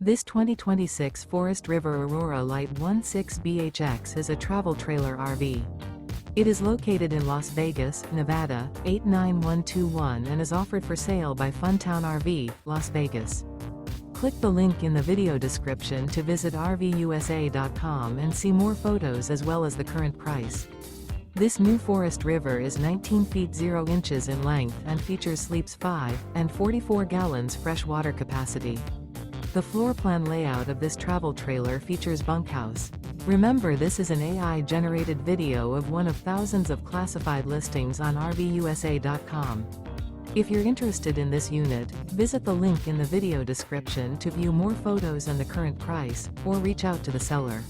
This 2026 Forest River Aurora Light 16BHX is a travel trailer RV. It is located in Las Vegas, Nevada, 89121 and is offered for sale by Funtown RV, Las Vegas. Click the link in the video description to visit RVUSA.com and see more photos as well as the current price. This new Forest River is 19 feet 0 inches in length and features sleeps 5 and 44 gallons fresh water capacity. The floor plan layout of this travel trailer features bunkhouse. Remember, this is an AI-generated video of one of thousands of classified listings on RVUSA.com. If you're interested in this unit, visit the link in the video description to view more photos and the current price, or reach out to the seller.